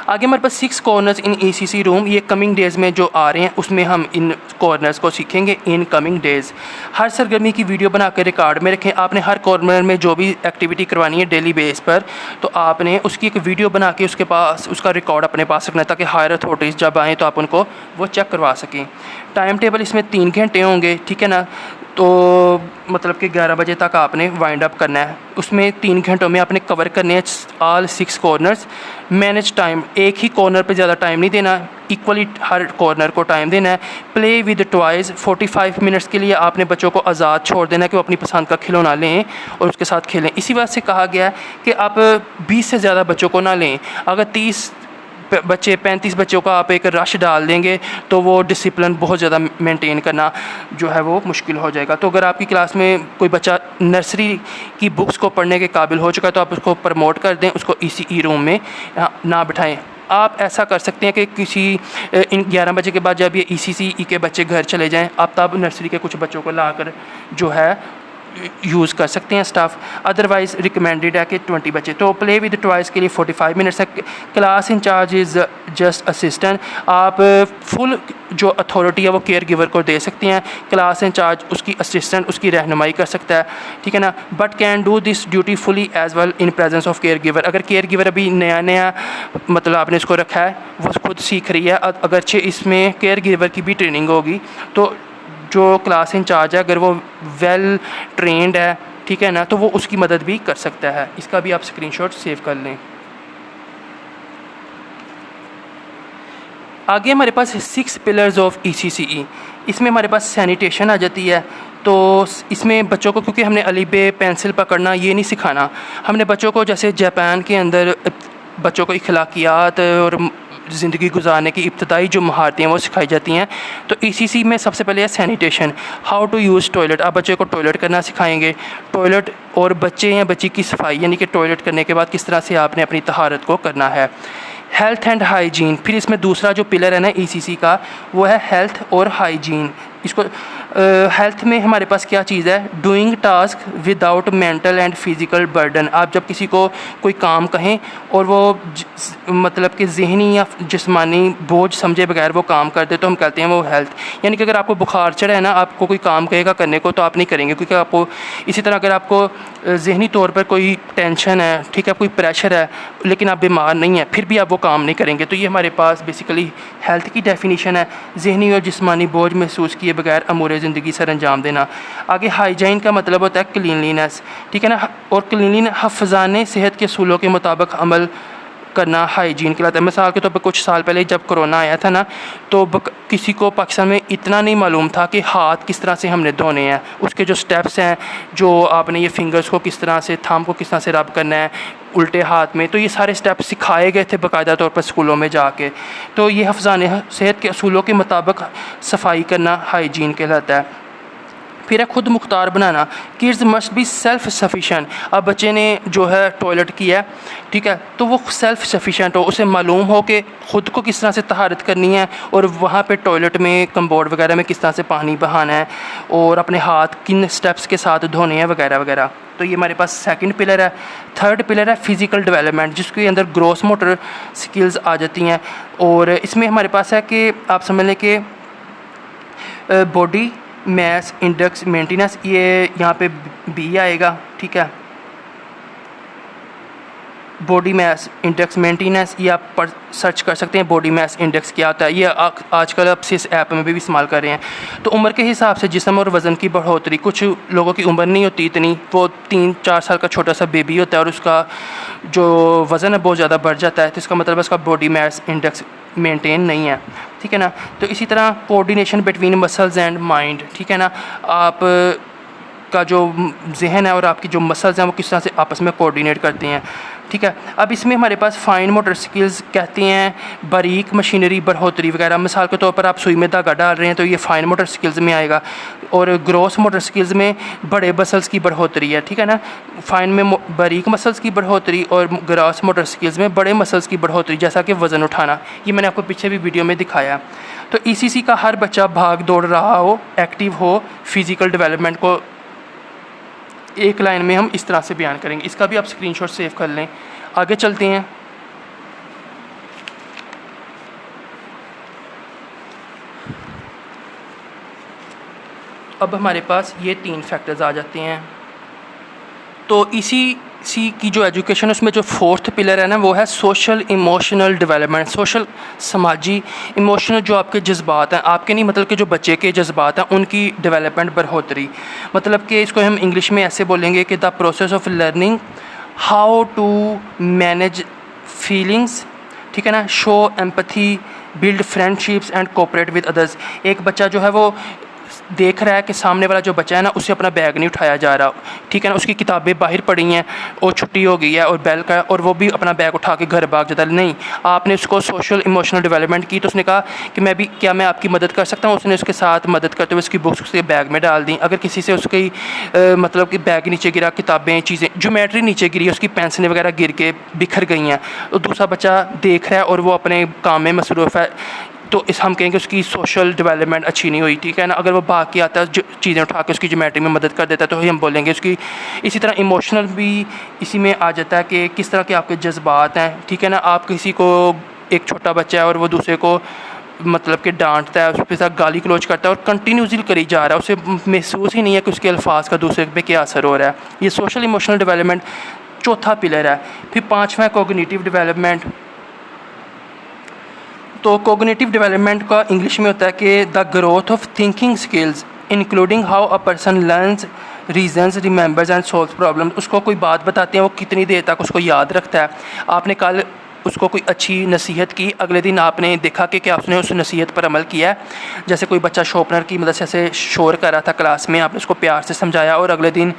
Speaker 1: आगे हमारे पास 6 कॉर्नर्स इन ECC रूम, ये कमिंग डेज़ में जो आ रहे हैं उसमें हम इन कॉर्नर्स को सीखेंगे इन कमिंग डेज़। हर सरगर्मी की वीडियो बना कर रिकॉर्ड में रखें। आपने हर कॉर्नर में जो भी एक्टिविटी करवानी है डेली बेस पर, तो आपने उसकी एक वीडियो बना के उसके पास उसका रिकॉर्ड अपने पास रखना है ताकि हायर अथॉरिटीज़ जब आएँ तो आप उनको वो चेक करवा सकें। टाइम टेबल इसमें 3 घंटे होंगे, ठीक है ना। तो मतलब कि 11 बजे तक आपने वाइंड अप करना है। उसमें 3 घंटों में आपने कवर करने हैं ऑल 6 कॉर्नर्स। मैनेज टाइम, एक ही कॉर्नर पे ज़्यादा टाइम नहीं देना, इक्वली हर कॉर्नर को टाइम देना है। प्ले विद टॉयज़, 45 मिनट्स के लिए आपने बच्चों को आज़ाद छोड़ देना है कि वो अपनी पसंद का खिलौना लें और उसके साथ खेलें। इसी वजह से कहा गया है कि आप 20 से ज़्यादा बच्चों को ना लें। अगर 30 बच्चे 35 बच्चों का आप एक रश डाल देंगे तो वो डिसिप्लिन बहुत ज़्यादा मेंटेन करना जो है वो मुश्किल हो जाएगा। तो अगर आपकी क्लास में कोई बच्चा नर्सरी की बुक्स को पढ़ने के काबिल हो चुका है तो आप उसको प्रमोट कर दें, उसको ECE रूम में ना बिठाएं। आप ऐसा कर सकते हैं कि किसी इन 11 बजे के बाद जब ये ECCE के बच्चे घर चले जाएं, आप तब नर्सरी के कुछ बच्चों को लाकर जो है यूज़ कर सकते हैं स्टाफ। अदरवाइज़ रिकमेंडेड है कि 20 बच्चे। तो प्ले विद टॉयज़ के लिए 45 मिनट्स है। Class incharge is just assistant, आप फुल जो अथॉरिटी है वो केयर गिवर को दे सकते हैं। क्लास इंचार्ज उसकी असिस्टेंट उसकी रहनुमाई कर सकता है, ठीक है ना। But can do this duty fully as well in presence of care giver. अगर केयर गिवर अभी नया मतलब आपने इसको रखा है, वो खुद सीख रही है, अगरचे इसमें केयर गिवर की भी ट्रेनिंग होगी, तो जो क्लास इंचार्ज है अगर वो वेल ट्रेंड है, ठीक है ना, तो वो उसकी मदद भी कर सकता है। इसका भी आप स्क्रीनशॉट सेव कर लें। आगे हमारे पास 6 पिलर्स ऑफ ECCE। इसमें हमारे पास सैनिटेशन आ जाती है। तो इसमें बच्चों को, क्योंकि हमने अलीबे पेंसिल पकड़ना ये नहीं सिखाना, हमने बच्चों को जैसे जापान के अंदर बच्चों को इखलाकियात और ज़िंदगी गुजारने की इब्तदाई जो महारतें हैं वो सिखाई जाती हैं। तो ECC में सबसे पहले है sanitation, how to use toilet. आप बच्चे को टॉयलेट करना सिखाएंगे, टॉयलेट और बच्चे या बच्ची की सफाई, यानी कि टॉयलेट करने के बाद किस तरह से आपने अपनी तहारत को करना है। हेल्थ एंड हाइजीन, फिर इसमें दूसरा जो पिलर है ना ECC का, वो है हेल्थ और हाइजीन। इसको हेल्थ में हमारे पास क्या चीज़ है, doing task without mental and physical burden. आप जब किसी को कोई काम कहें और वो मतलब कि ज़हनी या जिस्मानी बोझ समझे बगैर वो काम कर दे तो हम कहते हैं वो हेल्थ। यानी कि अगर आपको बुखार चढ़ा है ना, आपको कोई काम कहेगा करने को तो आप नहीं करेंगे, क्योंकि आपको इसी तरह अगर आपको ज़हनी तौर पर कोई टेंशन है, ठीक है, कोई प्रेशर है, लेकिन आप बीमार नहीं है फिर भी आप वो काम नहीं करेंगे। तो ये हमारे पास बेसिकली हेल्थ की डेफिनीशन है, ज़हनी और जिस्मानी बोझ महसूस किए बगैर अमूर ज़िंदगी सर अंजाम देना। आगे हाइजीन का मतलब होता है क्लीनलीनेस, ठीक है ना, और क्लीनलीनेस हफ़्ज़ाने सेहत के असूलों के मुताबिक अमल करना हाइजीन कहलाता है। मिसाल के तौर पर कुछ साल पहले जब कोरोना आया था ना, तो किसी को पाकिस्तान में इतना नहीं मालूम था कि हाथ किस तरह से हमने धोने हैं, उसके जो स्टेप्स हैं, जो आपने ये फिंगर्स को किस तरह से, थंब को किस तरह से रब करना है उल्टे हाथ में, तो ये सारे स्टेप सिखाए गए थे बाकायदा तौर पर स्कूलों में जाके। तो ये हफ़्ज़ाने सेहत के असूलों के मुताबिक सफाई करना हाइजीन कहलाता है। फिर है खुद मुख्तार बनाना, kids must be self sufficient. अब बच्चे ने जो है टॉयलेट किया है, ठीक है, तो वो सेल्फ सफिशेंट हो, उसे मालूम हो कि ख़ुद को किस तरह से तहारत करनी है और वहाँ पे टॉयलेट में कम्बोर्ड वगैरह में किस तरह से पानी बहाना है और अपने हाथ किन स्टेप्स के साथ धोने हैं वगैरह वगैरह। तो ये हमारे पास सेकंड पिलर है। थर्ड पिलर है फ़िज़िकल डेवलपमेंट, जिसके अंदर ग्रॉस मोटर स्किल्स आ जाती हैं। और इसमें हमारे पास है कि आप समझ लें कि बॉडी मैस इंडेक्स मेंटेनेंस, ये यहाँ पे B आएगा, ठीक है। बॉडी मास इंडेक्स मेंटेनेंस, ये आप पर सर्च कर सकते हैं बॉडी मास इंडेक्स क्या होता है। ये आजकल आप इस ऐप में भी इस्तेमाल कर रहे हैं। तो उम्र के हिसाब से जिस्म और वज़न की बढ़ोतरी, कुछ लोगों की उम्र नहीं होती इतनी, वो 3-4 साल का छोटा सा बेबी होता है और उसका जो वज़न है बहुत ज़्यादा बढ़ जाता है, तो इसका मतलब उसका बॉडी मास इंडेक्स मेंटेन नहीं है, ठीक है ना। तो इसी तरह coordination between muscles and mind, ठीक है ना, आप का जो जहन है और आपकी जो मसल्स हैं वो किस तरह से आपस में कोऑर्डिनेट करते हैं, ठीक है। अब इसमें हमारे पास फाइन मोटर स्किल्स कहते हैं बारीक मशीनरी बढ़ोतरी वगैरह, मिसाल के तौर पर आप सुई में धागा डाल रहे हैं तो ये फाइन मोटर स्किल्स में आएगा। और ग्रॉस मोटर स्किल्स में बड़े मसल्स की बढ़ोतरी है, ठीक है ना। फाइन में बारीक मसल्स की बढ़ोतरी और ग्रॉस मोटर स्किल्स में बड़े मसल्स की बढ़ोतरी, जैसा कि वज़न उठाना, ये मैंने आपको पीछे भी वीडियो में दिखाया। तो ईसीसी का हर बच्चा भाग दौड़ रहा हो, एक्टिव हो, फिज़िकल डेवलपमेंट को एक लाइन में हम इस तरह से बयान करेंगे। इसका भी आप स्क्रीनशॉट सेव कर लें। आगे चलते हैं। अब हमारे पास ये 3 फैक्टर्स आ जाते हैं। तो इसी की जो एजुकेशन है उसमें जो 4th पिलर है ना, वो है सोशल इमोशनल डेवलपमेंट। सोशल समाजी, इमोशनल जो आपके जज्बात हैं, आपके नहीं मतलब कि जो बच्चे के जज्बात हैं उनकी डेवलपमेंट बढ़ोतरी, मतलब कि इसको हम इंग्लिश में ऐसे बोलेंगे कि the process of learning how to manage feelings, ठीक है ना, show empathy, build friendships and cooperate with others. एक बच्चा जो है वो देख रहा है कि सामने वाला जो बच्चा है ना उससे अपना बैग नहीं उठाया जा रहा, ठीक है ना, उसकी किताबें बाहर पड़ी हैं और छुट्टी हो गई है और बेल का, और वो भी अपना बैग उठा के घर भाग जाता है। नहीं, आपने उसको सोशल इमोशनल डेवलपमेंट की, तो उसने कहा कि मैं आपकी मदद कर सकता हूँ। उसने उसके साथ मदद करते हुए उसकी बुक्स उसके बैग में डाल दी। अगर किसी से उसकी मतलब कि बैग नीचे गिरा, किताबें, चीज़ें, ज्योमेट्री नीचे गिरी, उसकी पेंसिलें वगैरह गिर के बिखर गई हैं, तो दूसरा बच्चा देख रहा है और वो अपने काम में मसरूफ़ है, तो इस हम कहेंगे उसकी सोशल डेवलपमेंट अच्छी नहीं हुई, ठीक है ना। अगर वो भाग के आता है, चीज़ें उठा के उसकी ज्योमेट्री में मदद कर देता है, तो हम बोलेंगे उसकी। इसी तरह इमोशनल भी इसी में आ जाता है कि किस तरह के आपके जज्बात हैं, ठीक है ना। आप किसी को, एक छोटा बच्चा है और वो दूसरे को मतलब कि डांटता है, उसके साथ गाली गलौज करता है और कंटिन्यूसली करी जा रहा है, उसे महसूस ही नहीं है कि उसके अल्फाज का दूसरे पे क्या असर हो रहा है। ये सोशल इमोशनल डेवलपमेंट चौथा पिलर है। फिर 5वां कॉग्निटिव डेवलपमेंट। तो कोग्निटिव डेवलपमेंट का इंग्लिश में होता है कि the growth of thinking skills including how a person learns, reasons, remembers and solve problem. उसको कोई बात बताते हैं, वो कितनी देर तक उसको याद रखता है। आपने कल उसको कोई अच्छी नसीहत की, अगले दिन आपने देखा कि क्या उसने उस नसीहत पर अमल किया है। जैसे कोई बच्चा शॉर्पनर की मदद से ऐसे शोर कर रहा था क्लास में, आपने उसको प्यार से समझाया और अगले दिन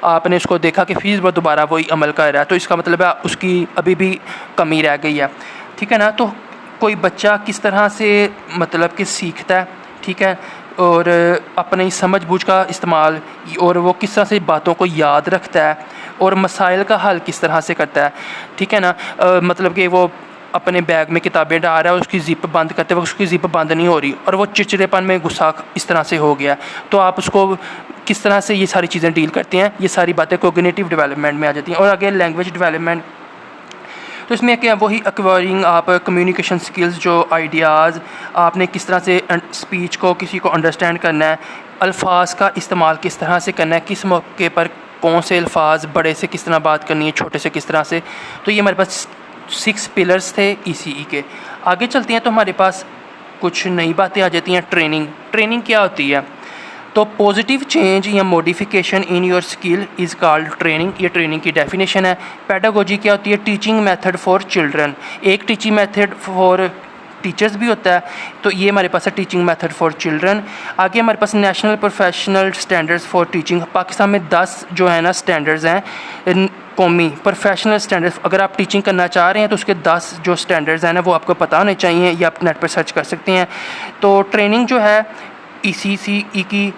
Speaker 1: आपने उसको देखा कि फिर वो दोबारा वही अमल कर रहा है, तो इसका मतलब है उसकी अभी भी कमी रह गई है, ठीक है ना। तो कोई बच्चा किस तरह से मतलब कि सीखता है, ठीक है, और अपनी समझ बूझ का इस्तेमाल, और वो किस तरह से बातों को याद रखता है और मसाइल का हल किस तरह से करता है, ठीक है ना। मतलब कि वो अपने बैग में किताबें डाल रहा है, उसकी ज़िप बंद करते वक्त उसकी ज़िप बंद नहीं हो रही और वो चिड़चिड़ेपन में गुस्सा इस तरह से हो गया, तो आप उसको किस तरह से ये सारी चीज़ें डील करते हैं, ये सारी बातें कोग्निटिव डेवलपमेंट में आ जाती हैं। और आगे लैंग्वेज डेवलपमेंट, तो इसमें क्या वही एक्वायरिंग, आप कम्युनिकेशन स्किल्स, जो आइडियाज़, आपने किस तरह से स्पीच को किसी को अंडरस्टैंड करना है, अल्फाज का इस्तेमाल किस तरह से करना है, किस मौके पर कौन से अल्फाज, बड़े से किस तरह बात करनी है, छोटे से किस तरह से। तो ये हमारे पास 6 पिलर्स थे ईसीई के। आगे चलते हैं तो हमारे पास कुछ नई बातें आ जाती हैं। ट्रेनिंग क्या होती है? तो पॉजिटिव चेंज या modification in your skill is called training. ये ट्रेनिंग की डेफिनेशन है। पेडागोजी क्या होती है? Teaching method for children. एक टीचिंग मेथड फॉर टीचर्स भी होता है, तो ये हमारे पास है टीचिंग मेथड फॉर चिल्ड्रन। आगे हमारे पास national professional standards for teaching. Pakistan में 10 जो है ना स्टैंडर्ड्स हैं कौमी प्रोफेशनल स्टैंडर्ड्स। अगर आप टीचिंग करना चाह रहे हैं तो उसके 10 जो स्टैंडर्ड्स हैं ना वो आपको पता होने चाहिए, या आप नेट पर सर्च कर सकते हैं। तो ट्रेनिंग जो है ECCE की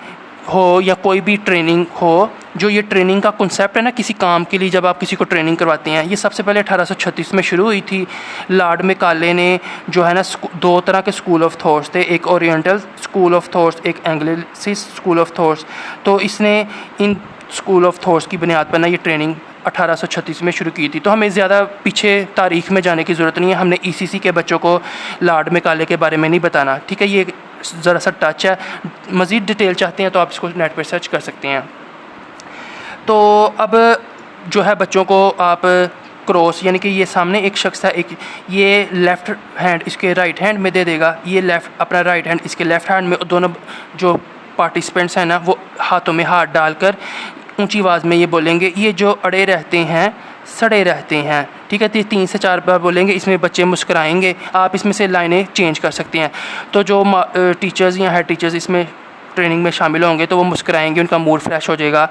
Speaker 1: हो या कोई भी ट्रेनिंग हो, जो ये ट्रेनिंग का कॉन्सेप्ट है ना, किसी काम के लिए जब आप किसी को ट्रेनिंग करवाते हैं, ये सबसे पहले 1836 में शुरू हुई थी। लॉर्ड मैकाले ने जो है ना 2 तरह के स्कूल ऑफ थॉट्स थे, एक ओरिएंटल स्कूल ऑफ थॉट्स, एक एंग्लिसिस स्कूल ऑफ थॉट्स। तो इसने इन स्कूल ऑफ थॉट्स की बुनियाद पर ना ये ट्रेनिंग 1836 में शुरू की थी। तो हमें ज़्यादा पीछे तारीख़ में जाने की ज़रूरत नहीं है, हमने ECC के बच्चों को लॉर्ड मैकाले के बारे में नहीं बताना, ठीक है। ये ज़रा सा टच है, मज़ीद डिटेल चाहते हैं तो आप इसको नेट पर सर्च कर सकते हैं। तो अब जो है बच्चों को आप क्रॉस, यानी कि ये सामने एक शख्स है, एक ये लेफ़्ट हैंड इसके राइट हैंड में दे देगा, ये लेफ़्ट अपना राइट हैंड इसके लेफ़्ट हैंड में, और दोनों जो पार्टिसिपेंट्स हैं ना वो हाथों में हाथ डालकर ऊंची आवाज़ में ये बोलेंगे, ये जो अड़े रहते हैं सड़े रहते हैं। ठीक है, तो 3 से 4 बार बोलेंगे, इसमें बच्चे मुस्कुराएंगे। आप इसमें से लाइनें चेंज कर सकते हैं। तो जो टीचर्स या हेड टीचर्स इसमें ट्रेनिंग में शामिल होंगे तो वो मुस्कुराएंगे, उनका मूड फ्रेश हो जाएगा।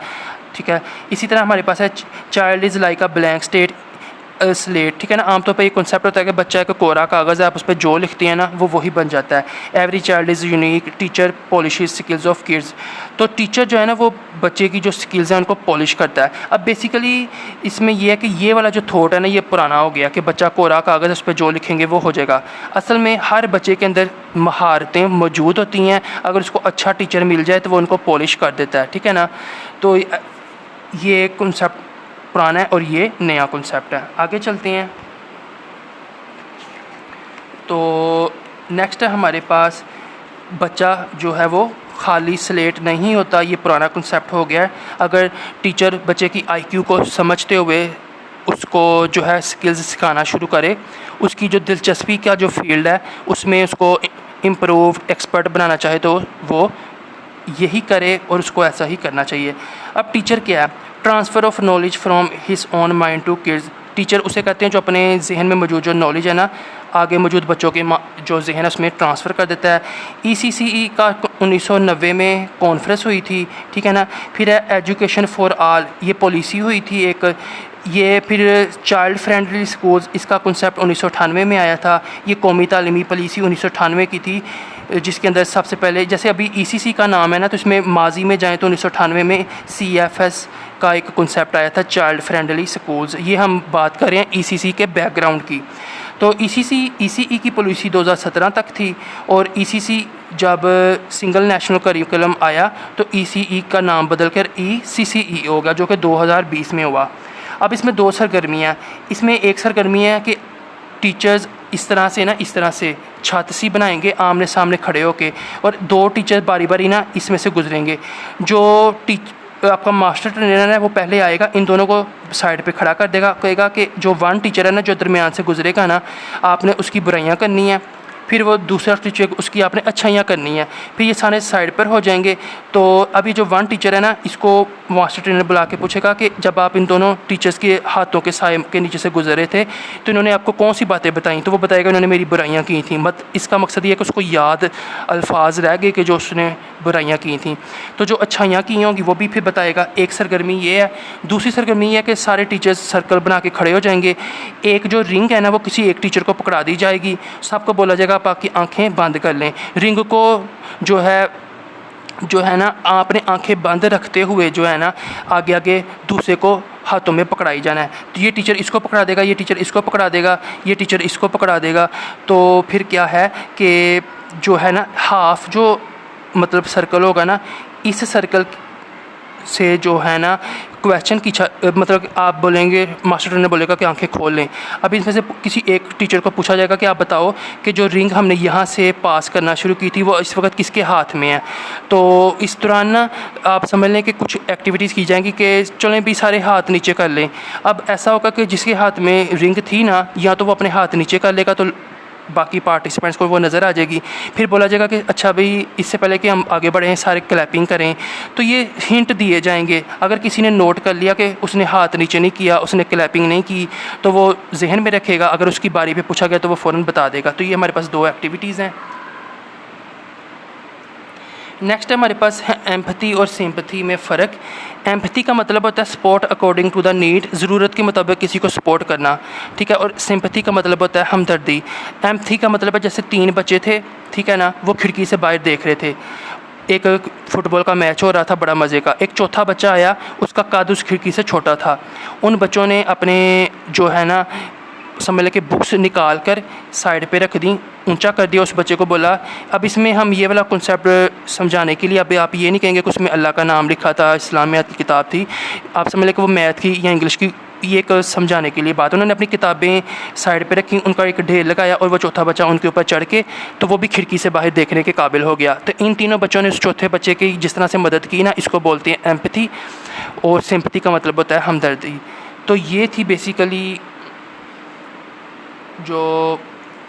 Speaker 1: ठीक है, इसी तरह हमारे पास है child is like a blank slate slate. ठीक है ना, आमतौर पर ये कॉन्सेप्ट होता है कि बच्चा एक कोरा कागज़ है, आप उस पर जो लिखते हैं ना वो वही बन जाता है। Every child is unique, teacher polish skills of kids. तो टीचर जो है ना वो बच्चे की जो स्किल्स हैं उनको पॉलिश करता है। अब बेसिकली इसमें यह है कि ये वाला जो थॉट है ना ये पुराना हो गया कि बच्चा कोरा कागज़ उस पर जो लिखेंगे वो हो जाएगा। असल में हर बच्चे के अंदर महारतें मौजूद होती हैं, अगर उसको अच्छा टीचर मिल जाए तो वो उनको पॉलिश कर देता है। ठीक है ना, तो ये कॉन्सेप्ट पुराना है और ये नया कॉन्सेप्ट है। आगे चलते हैं। तो नेक्स्ट है हमारे पास बच्चा जो है वो खाली स्लेट नहीं होता, ये पुराना कॉन्सेप्ट हो गया है। अगर टीचर बच्चे की आईक्यू को समझते हुए उसको जो है स्किल्स सिखाना शुरू करे, उसकी जो दिलचस्पी का जो फील्ड है उसमें उसको इम्प्रूव एक्सपर्ट बनाना चाहे तो वो यही करे और उसको ऐसा ही करना चाहिए। अब टीचर क्या है? Transfer of knowledge from his own mind to kids. Teacher उसे कहते हैं जो अपने जहन में मौजूद जो नॉलेज है ना आगे मौजूद बच्चों के जो जहन है उसमें ट्रांसफ़र कर देता है। ECCE का 1990 में कॉन्फ्रेंस हुई थी। ठीक है ना, फिर है एजुकेशन फॉर ऑल, ये पॉलिसी हुई थी एक। ये फिर चाइल्ड फ्रेंडली स्कूल्स, इसका कॉन्सेप्ट 1998 में आया था। ये कौमी तालीमी पॉलिसी 1998 की थी, जिसके अंदर सबसे पहले जैसे अभी ECC का नाम है ना तो इसमें माजी में जाएँ तो 1998 में CFS का एक कॉन्सेप्ट आया था, चाइल्ड फ्रेंडली स्कूल्स। ये हम बात कर रहे हैं ECC के बैकग्राउंड की। तो ECE की पॉलिसी 2017 तक थी और ECC जब सिंगल नेशनल करिकुलम आया तो ECE का नाम बदलकर ECCE हो गया, जो कि 2020 में हुआ। अब इसमें 2 सरगर्मियाँ, इसमें एक सरगर्मी है कि टीचर्स इस तरह से छत सी बनाएंगे आमने सामने खड़े होके, और 2 टीचर बारी बारी ना इसमें से गुजरेंगे। जो आपका मास्टर ट्रेनर है वो पहले आएगा, इन दोनों को साइड पे खड़ा कर देगा, कहेगा कि जो 1 टीचर है ना जो दरमियान से गुजरेगा ना आपने उसकी बुराइयां करनी है, फिर वो दूसरा टीचर उसकी आपने अच्छाइयाँ करनी है, फिर ये सारे साइड पर हो जाएंगे। तो अभी जो 1 टीचर है ना इसको मास्टर ट्रेनर बुला के पूछेगा कि जब आप इन दोनों टीचर्स के हाथों के साए के नीचे से गुजरे थे तो इन्होंने आपको कौन सी बातें बताई, तो वो बताएगा इन्होंने मेरी बुराइयाँ की थी। इसका मकसद ये है कि उसको याद अल्फाज रह गए कि जो उसने बुराइयाँ की थी। तो जो अच्छाइयाँ की होंगी वो भी फिर बताएगा। एक सरगर्मी ये है। दूसरी सरगर्मी ये है कि सारे टीचर्स सर्कल बना के खड़े हो जाएंगे, एक जो रिंग है ना वो किसी एक टीचर को पकड़ा दी जाएगी, सबको बोला जाएगा आप आपकी आंखें बंद कर लें। रिंग को जो है ना आपने आंखें बंद रखते हुए जो है ना आगे आगे दूसरे को हाथों में पकड़ाई जाना है। तो ये टीचर इसको पकड़ा देगा, ये टीचर इसको पकड़ा देगा, ये टीचर इसको पकड़ा देगा। तो फिर क्या है कि जो है ना हाफ जो मतलब सर्कल होगा ना, इस सर्कल से जो है ना क्वेश्चन की मतलब आप बोलेंगे, मास्टर ट्रेनर बोलेगा कि आंखें खोल लें। अब इसमें से किसी एक टीचर को पूछा जाएगा कि आप बताओ कि जो रिंग हमने यहाँ से पास करना शुरू की थी वो इस वक्त किसके हाथ में है। तो इस दौरान ना आप समझ लें कि कुछ एक्टिविटीज़ की जाएंगी कि चलें भी सारे हाथ नीचे कर लें। अब ऐसा होगा कि जिसके हाथ में रिंग थी ना या तो वो अपने हाथ नीचे कर लेगा तो बाकी पार्टिसिपेंट्स को वो नज़र आ जाएगी। फिर बोला जाएगा कि अच्छा भाई इससे पहले कि हम आगे बढ़ें सारे क्लैपिंग करें। तो ये हिंट दिए जाएंगे। अगर किसी ने नोट कर लिया कि उसने हाथ नीचे नहीं किया, उसने क्लैपिंग नहीं की, तो वो जहन में रखेगा। अगर उसकी बारी पे पूछा गया तो वो फ़ौरन बता देगा। तो ये हमारे पास 2 एक्टिविटीज़ हैं। नेक्स्ट है हमारे पास है एम्पैथी और सिंपैथी में फ़र्क। एम्पैथी का मतलब होता है support according to the need, ज़रूरत के मुताबिक किसी को सपोर्ट करना, ठीक है। और सिंपैथी का मतलब होता है हमदर्दी। एम्पैथी का मतलब है जैसे 3 बच्चे थे, ठीक है ना, वो खिड़की से बाहर देख रहे थे, एक फ़ुटबॉल का मैच हो रहा था बड़ा मज़े का। एक चौथा बच्चा आया, उसका कद उस खिड़की से छोटा था। उन बच्चों ने अपने जो है ना समझ लें कि बुक्स निकाल कर साइड पे रख दी, ऊंचा कर दिया। उस बच्चे को बोला, अब इसमें हम ये वाला कॉन्सेप्ट समझाने के लिए अब आप ये नहीं कहेंगे कि उसमें अल्लाह का नाम लिखा था, इस्लामियात की किताब थी। आप समझ लें कि वो मैथ की या इंग्लिश की ये एक समझाने के लिए बात। उन्होंने अपनी किताबें साइड पे रखी, उनका एक ढेर लगाया और वो चौथा बच्चा उनके ऊपर चढ़ के तो वो भी खिड़की से बाहर देखने के काबिल हो गया। तो इन तीनों बच्चों ने उस चौथे बच्चे की जिस तरह से मदद की ना, इसको बोलते हैं एम्पैथी। और सिंपैथी का मतलब होता है हमदर्दी। तो ये थी बेसिकली जो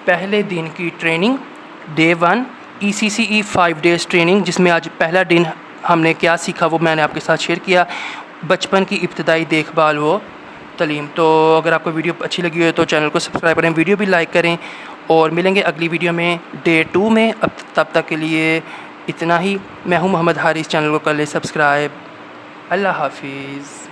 Speaker 1: पहले दिन की training day 1 ECCE 5 days training, जिसमें आज पहला दिन हमने क्या सीखा वो मैंने आपके साथ शेयर किया, बचपन की इब्तदाई देखभाल व तालीम। तो अगर आपको वीडियो अच्छी लगी हो तो चैनल को सब्सक्राइब करें, वीडियो भी लाइक करें, और मिलेंगे अगली वीडियो में डे 2 में। अब तब तक के लिए इतना ही। मैं हूं मोहम्मद हारिस, चैनल को कर लें सब्सक्राइब। अल्लाह हाफिज़।